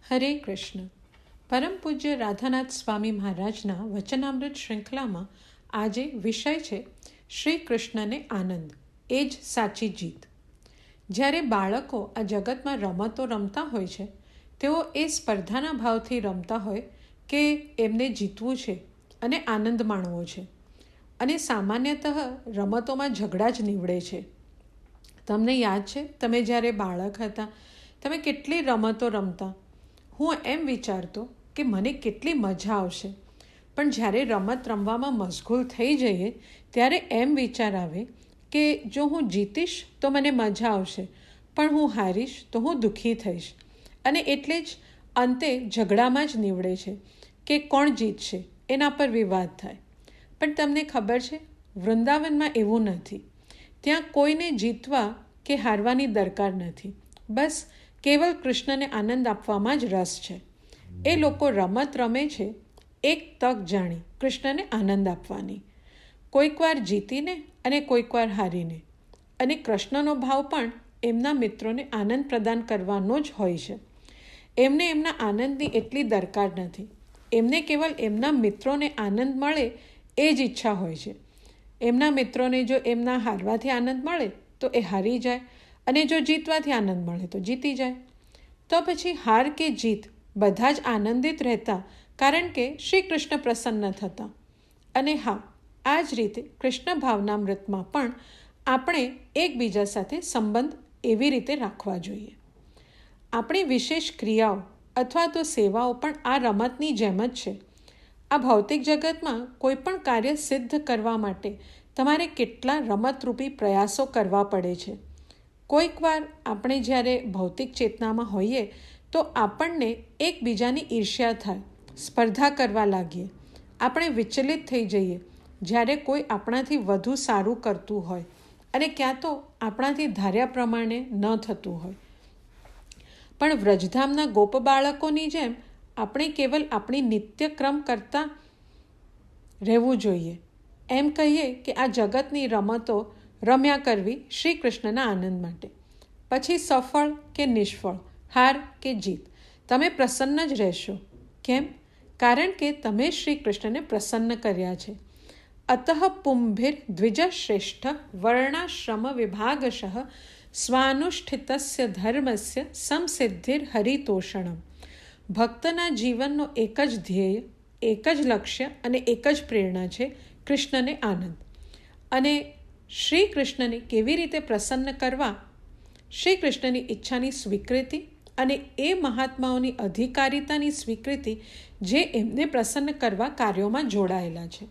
હરે કૃષ્ણ. પરમ પૂજ્ય રાધાનાથ સ્વામી મહારાજના વચનામૃત શ્રૃંખલામાં આજે વિષય છે શ્રી કૃષ્ણને આનંદ, એ જ સાચી જીત. જ્યારે બાળકો આ જગતમાં રમતો રમતા હોય છે, તેઓ એ સ્પર્ધાના ભાવથી રમતા હોય કે એમને જીતવું છે અને આનંદ માણવો છે. અને સામાન્યતઃ રમતોમાં ઝઘડા જ નીવડે છે. તમને યાદ છે, તમે જ્યારે બાળક હતા, તમે કેટલી રમતો રમતા. હું એમ વિચારતો કે મને કેટલી મજા આવશે, પણ જ્યારે રમત રમવામાં મશગુલ થઈ જઈએ ત્યારે એમ વિચાર આવે કે જો હું જીતીશ તો મને મજા આવશે, પણ હું હારીશ તો હું દુઃખી થઈશ. અને એટલે જ અંતે ઝઘડામાં જ નીવડે છે કે કોણ જીતશે, એના પર વિવાદ થાય. પણ તમને ખબર છે, વૃંદાવનમાં એવું નથી. ત્યાં કોઈને જીતવા કે હારવાની દરકાર નથી. બસ કેવલ કૃષ્ણને આનંદ આપવામાં જ રસ છે. એ લોકો રમત રમે છે એક તક જાણી કૃષ્ણને આનંદ આપવાની, કોઈક વાર જીતીને અને કોઈક વાર હારીને. અને કૃષ્ણનો ભાવ પણ એમના મિત્રોને આનંદ પ્રદાન કરવાનો જ હોય છે. એમને એમના આનંદની એટલી દરકાર નથી. એમને કેવલ એમના મિત્રોને આનંદ મળે એ જ ઈચ્છા હોય છે. એમના મિત્રોને જો એમના હારવાથી આનંદ મળે તો એ હારી જાય, અને જો જીતવાથી આનંદ મળે તો જીતી જાય. તો પછી હાર કે જીત બધા જ આનંદિત રહેતા, કારણ કે શ્રી કૃષ્ણ પ્રસન્ન થતા. અને હા, આ જ રીતે કૃષ્ણ ભાવનામૃતમાં પણ આપણે એકબીજા સાથે સંબંધ એવી રીતે રાખવા જોઈએ. આપણી વિશેષ ક્રિયાઓ અથવા તો સેવાઓ પણ આ રમતની જેમ જ છે. આ ભૌતિક જગતમાં કોઈ પણ કાર્ય સિદ્ધ કરવા માટે તમારે કેટલા રમતરૂપી પ્રયાસો કરવા પડે છે. કોઈક વાર આપણે જ્યારે ભૌતિક ચેતનામાં હોઈએ તો આપણને એકબીજાની ઈર્ષ્યા થાય, સ્પર્ધા કરવા લાગીએ. આપણે વિચલિત થઈ જઈએ જ્યારે કોઈ આપણાથી વધુ સારું કરતું હોય અને ક્યાં તો આપણાથી ધાર્યા પ્રમાણે ન થતું હોય. પણ વ્રજધામના ગોપ બાળકોની જેમ આપણે કેવલ આપણી નિત્યક્રમ કરતા રહેવું જોઈએ. એમ કહીએ કે આ જગતની રમતો રમ્યા કરવી શ્રી કૃષ્ણના આનંદ માટે. પછી સફળ કે નિષ્ફળ, હાર કે જીત, તમે પ્રસન્ન જ રહેશો. કેમ? કારણ કે તમે શ્રી કૃષ્ણને પ્રસન્ન કર્યા છે. અતઃ પુંભિર દ્વિજશ્રેષ્ઠ વર્ણાશ્રમ વિભાગશઃ સ્વાનુષ્ઠિતસ્ય ધર્મસ્ય સંસિદ્ધિર હરિતોષણમ. ભક્તના જીવનનો એક જ ધ્યેય, એક જ લક્ષ્ય અને એક જ પ્રેરણા છે કૃષ્ણને આનંદ. અને શ્રી કૃષ્ણને કેવી રીતે પ્રસન્ન કરવા? શ્રી કૃષ્ણની ઈચ્છાની સ્વીકૃતિ અને એ મહાત્માઓની અધિકારિતાની સ્વીકૃતિ જે એમને પ્રસન્ન કરવા કાર્યોમાં જોડાયેલા છે.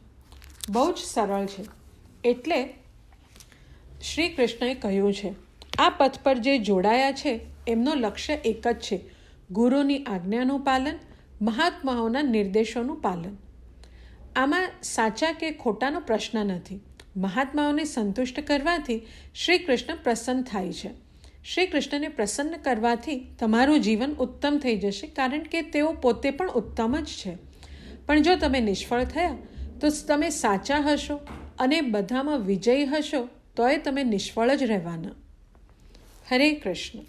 બહુ જ સરળ છે. એટલે શ્રી કૃષ્ણએ કહ્યું છે, આ પથ પર જે જોડાયા છે એમનો લક્ષ્ય એક જ છે, ગુરુની આજ્ઞાનું પાલન, મહાત્માઓના નિર્દેશોનું પાલન. આમાં સાચા કે ખોટાનો પ્રશ્ન નથી. મહાત્માઓને સંતુષ્ટ કરવાથી શ્રી કૃષ્ણ પ્રસન્ન થાય છે. શ્રી કૃષ્ણને પ્રસન્ન કરવાથી તમારું જીવન ઉત્તમ થઈ જશે, કારણ કે તેઓ પોતે પણ ઉત્તમ જ છે. પણ જો તમે નિષ્ફળ થયા તો તમે સાચા હશો અને બધામાં વિજયી હશો તોય તમે નિષ્ફળ જ રહેવાના. હરે કૃષ્ણ.